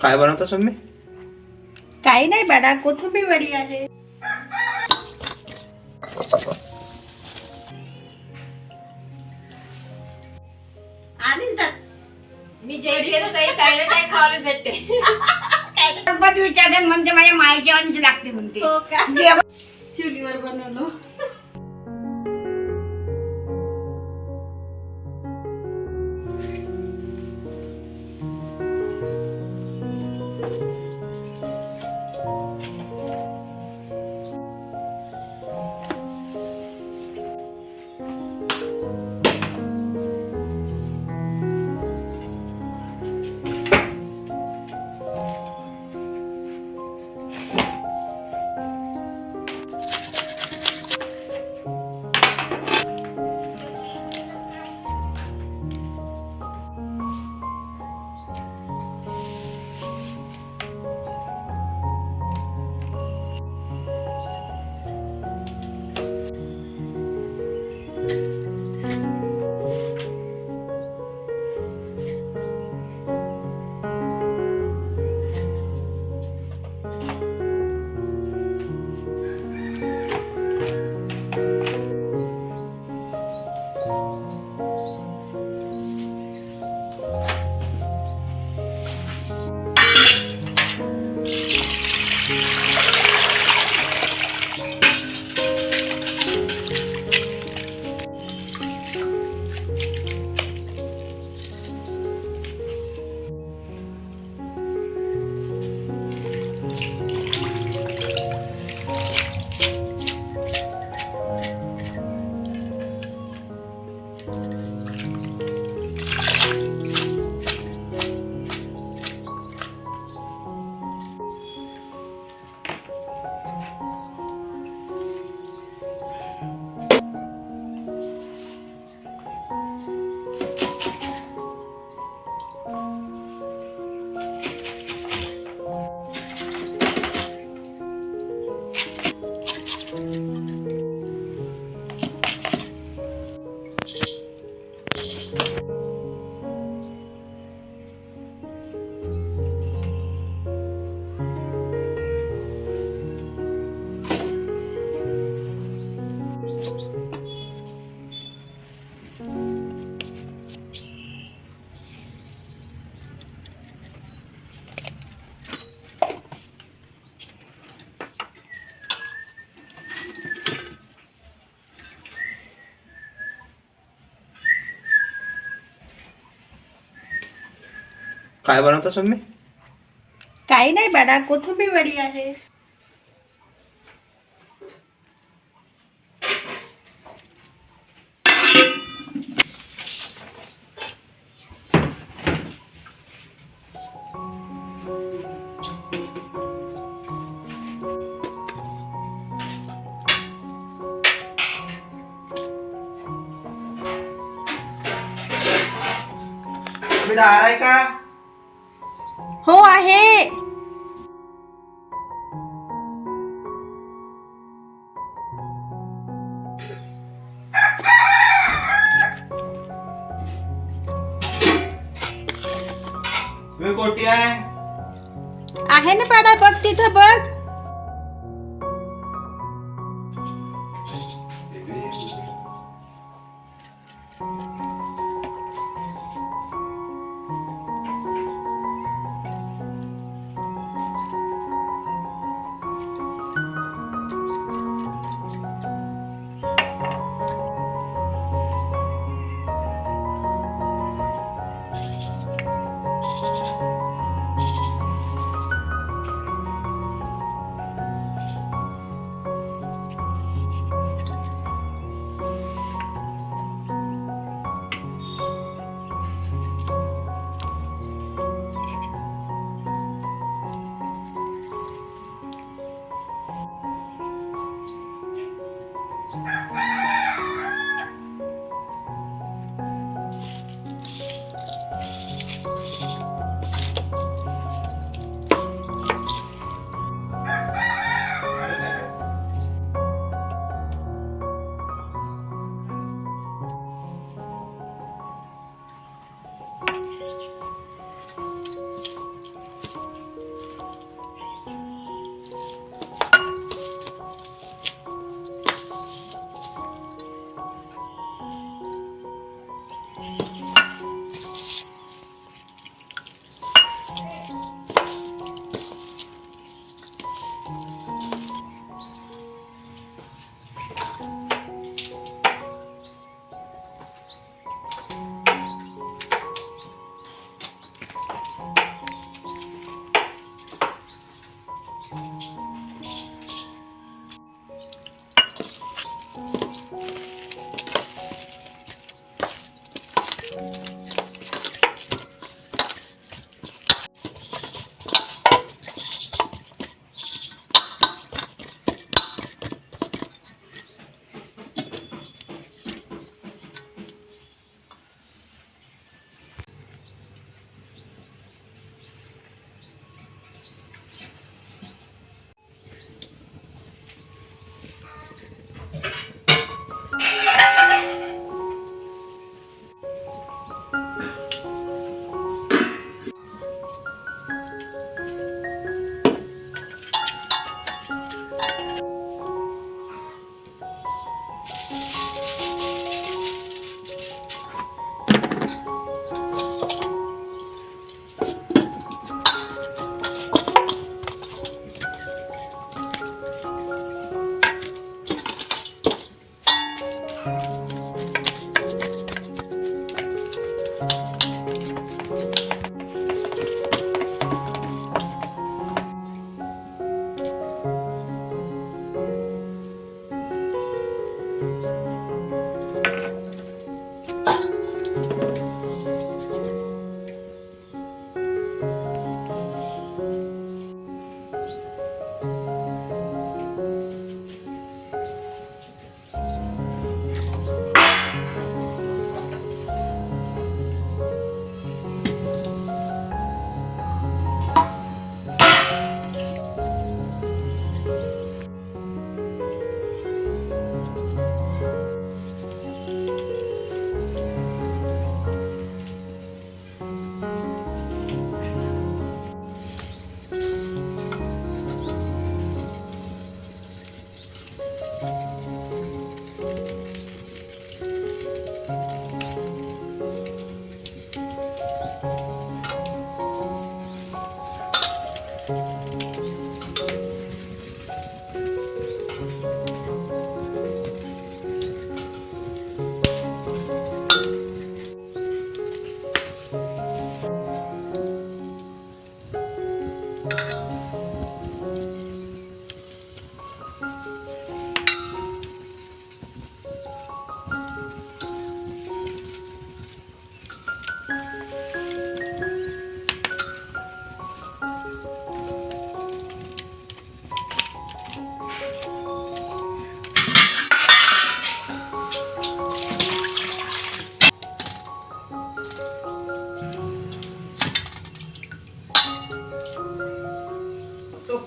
काय बनवता तुम्ही? काही नाही बाळा, कोथिंबीर वडी आहे. मी जे काही काय खायला भेटते. विचारते म्हणजे माझ्या मायच्या वाणीची लागते म्हणते. हो का? चुलीवर बनवलो. काय बनवता तुम्ही? काही नाही बाळा, कोथिंबीर वडी आहे. बेटा आ रहा है का? हो आहे. तुम्ही कोटी आहे? आहे ना बाळा, बघ तिथं बघ.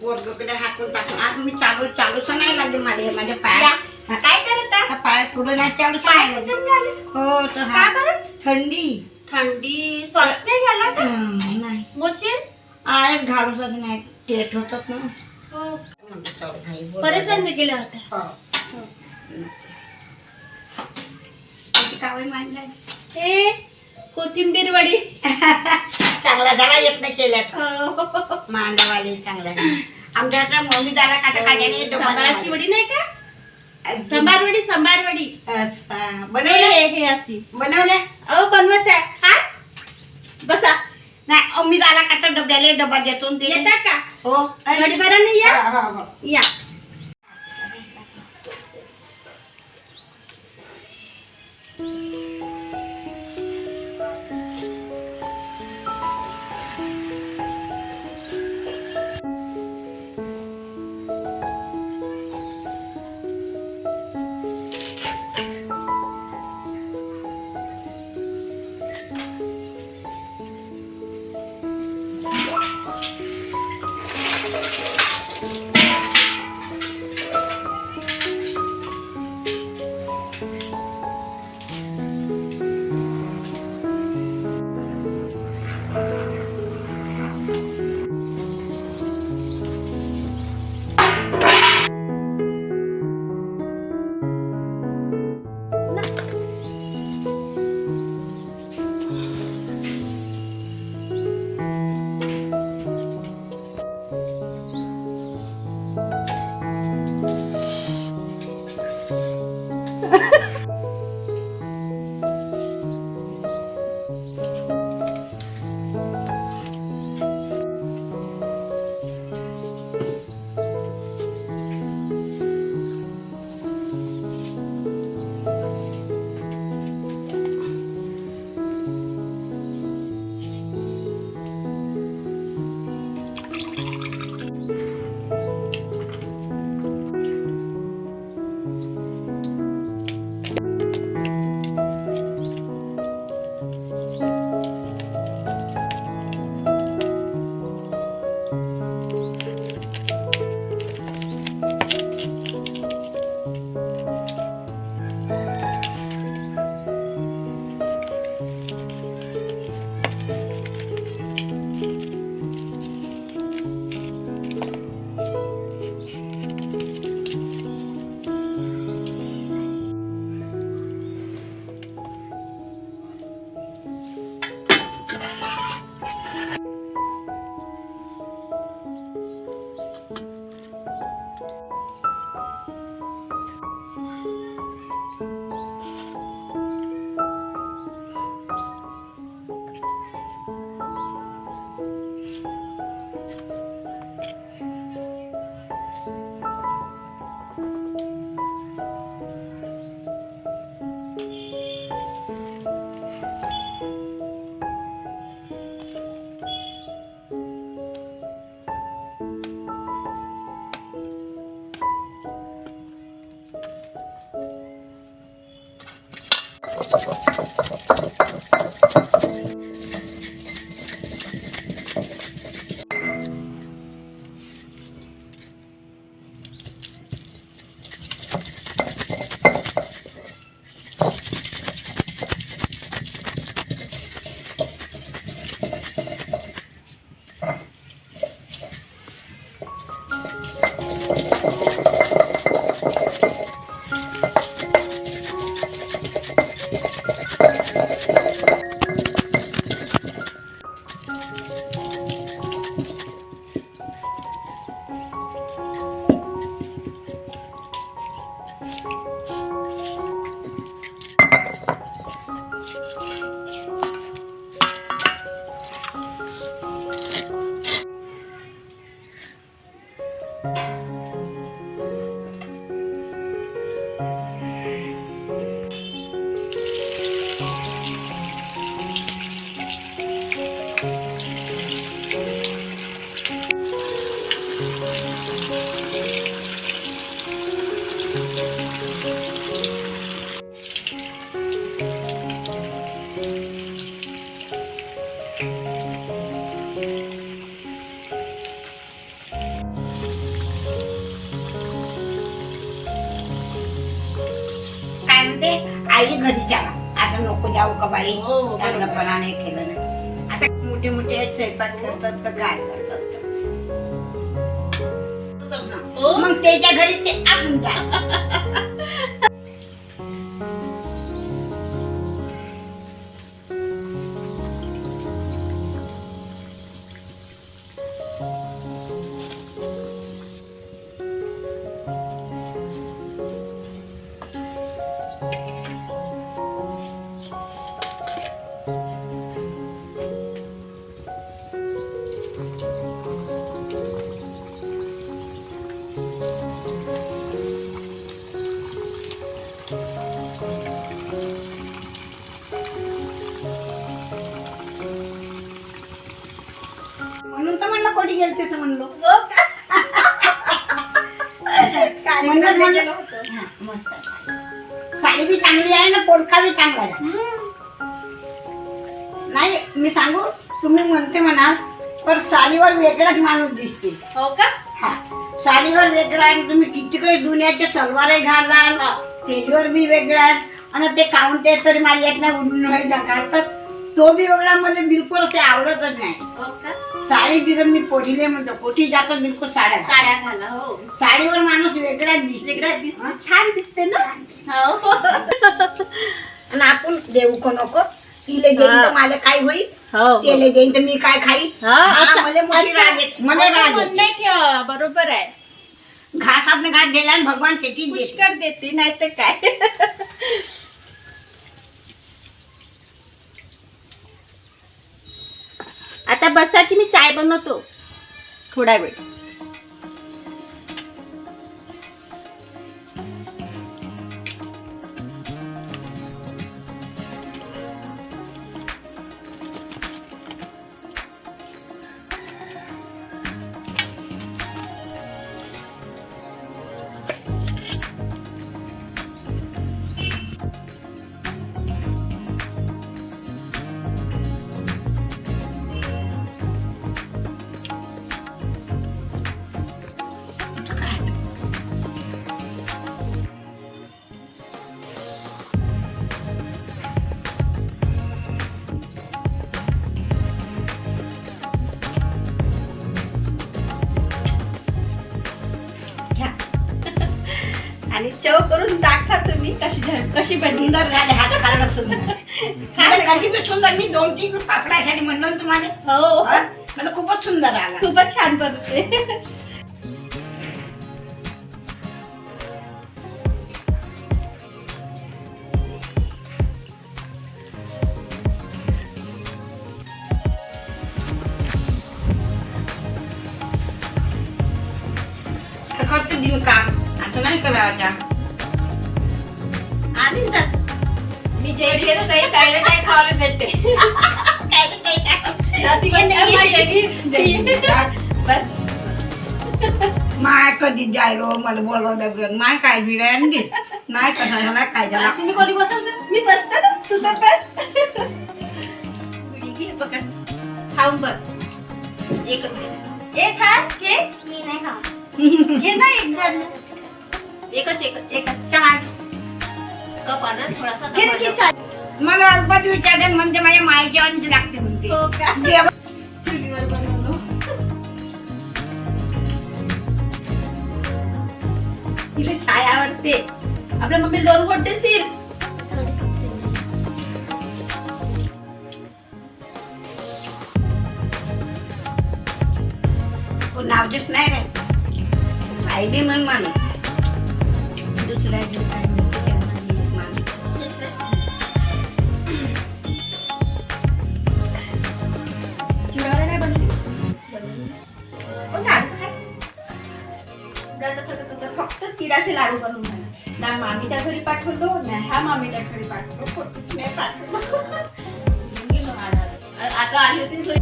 पोरगकडे हाकून टाकून आज मी चालूच नाही लागले माझ्या पाया काय करत पाय पुढे नाही चालू हो तर का बरं? थंडी श्वास नाही गेला का? नाही मोशील आज घालूच नाही टेट होतात ना हो. परत परत रंग गेला होता कावई मांडला हे कोथिंबीर वडी चांगला झाला येत नाही केल्यात मांडावाली चांगला आमच्या मम्मी झाला काटा काढ्याने सांबाराची वडी नाही का सांबार वडी बनवले हे अशी बनवले अहो बनवत आहे हा बसा नाही मम्मी झाला काटा डब्याले डबा देतो येता का हो वडी बरं नाही या काय म्हणते आई घरी जावा, आता नको जाऊ का बाई, हो, बरोबर. चांगलंपणा नाही केलं ना. आता मोठे मोठे स्वयंपाक करतात तर काय करतात हो. मग त्याच्या घरी ते आपण जा. म्हणून तर म्हणलं कोणी गेलते तर म्हणलो. हो का? म्हणलं कार्यक्रम म्हणलं. केलं होतं. हा, मस्त आहे. साडी बी चांगली आहे ना, पोलका बी चांगला आहे. नाही मी सांगू, तुम्ही म्हणते म्हणाल पण साडीवर वेगळाच माणूस दिसते. हो का? हा, साडीवर वेगळा आहे. तुम्ही किती काही दुनियाचे सलवारे घालाल त्याच्यावर बी वेगळा आहे. आणि ते काउंट ते तरी माझ्या यात नाही उडून व्हायला घालतात, तो बी वेगळा मला बिलकुल ते आवडतच नाही. हो का? साडी बिगर मी पोटीले म्हणतो, पोटी जातात बिलकुल साड्या घाला. साड्या घाला. हो, साडीवर माणूस वेगळाच दिसते. वेगळा दिसते, छान दिसते ना. हो. आणि आपण देऊ को नको, तिले देईन तर मला काय होईल, हो. तेले देईन तर मी काय खाईन. हा, असं- मला मोठी असं- राग येते, मला असं राग म्हण येते. नाही ठेवा, बरोबर आहे. घासात घास दिला आणि भगवान त्याची देते. पुष्कळ देते, नाही तर काय. आता बसा की मी चाय बनवतो थोडा वेळ. आणि चव करून दाखवा तुम्ही कशी बनली. सुंदर झाले, हात खायला सुंदर. कधी बी सुंदर. मी 2-3 कापडासाठी म्हणलं ना तुम्हाला. हो, मला खूपच सुंदर आला. खूपच छान बनते. करते दिन काम, असं नाही करायचं. आधी जात मी जे केलं काही काय काय खायला भेटते. अशी बनते माझी. बस माय कधी जायलो मला बोलवलं माय काय बिर्याणी नाही कशाला काय झाला तुम्ही कोणी बसवलं? मी बसते ना, तू तर बस. घे पकड. खाऊन बघ. एकच घे. एक खा, घे. घे ना एक जण. एकच चहा. कप आणा थोडासा. घे ना, घे चहा. मला अल्पच विचारते म्हणजे माझ्या मायच्या अंज लागते म्हणते हो का? जेवण चुलीवर बनवलो. तिला चाय आवडते. आपल्या मम्मी 2 घोट देशील? कोण नाव देत नाही रे राहिली मग माणूस दुसऱ्या दिवसात माणूस चिवडावल्या नाही बनली? हो ना, फक्त तिळाचे लाडू बनवून झाले. ना मामीच्या घरी पाठवलो ना ह्या मामीच्या घरी पाठवलो. नाही पाठवलो. गेलो आता आली होती ना.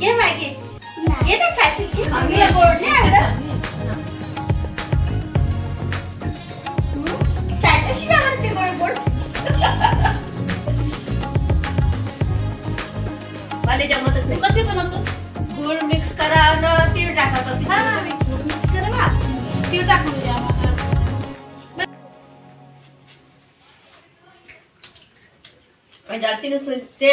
ये मागे ये ना खाशील की मामीला गोड नाही आवडत. चाय कशी आवडते गोड गोड. मला जमतच नाही. कसे बनवतो? गुळ मिक्स करा आणि तीळ टाकायचं असेल तर तुम्ही गुळ मिक्स करा ना, तीळ टाकून द्या. जास्ती नसून ते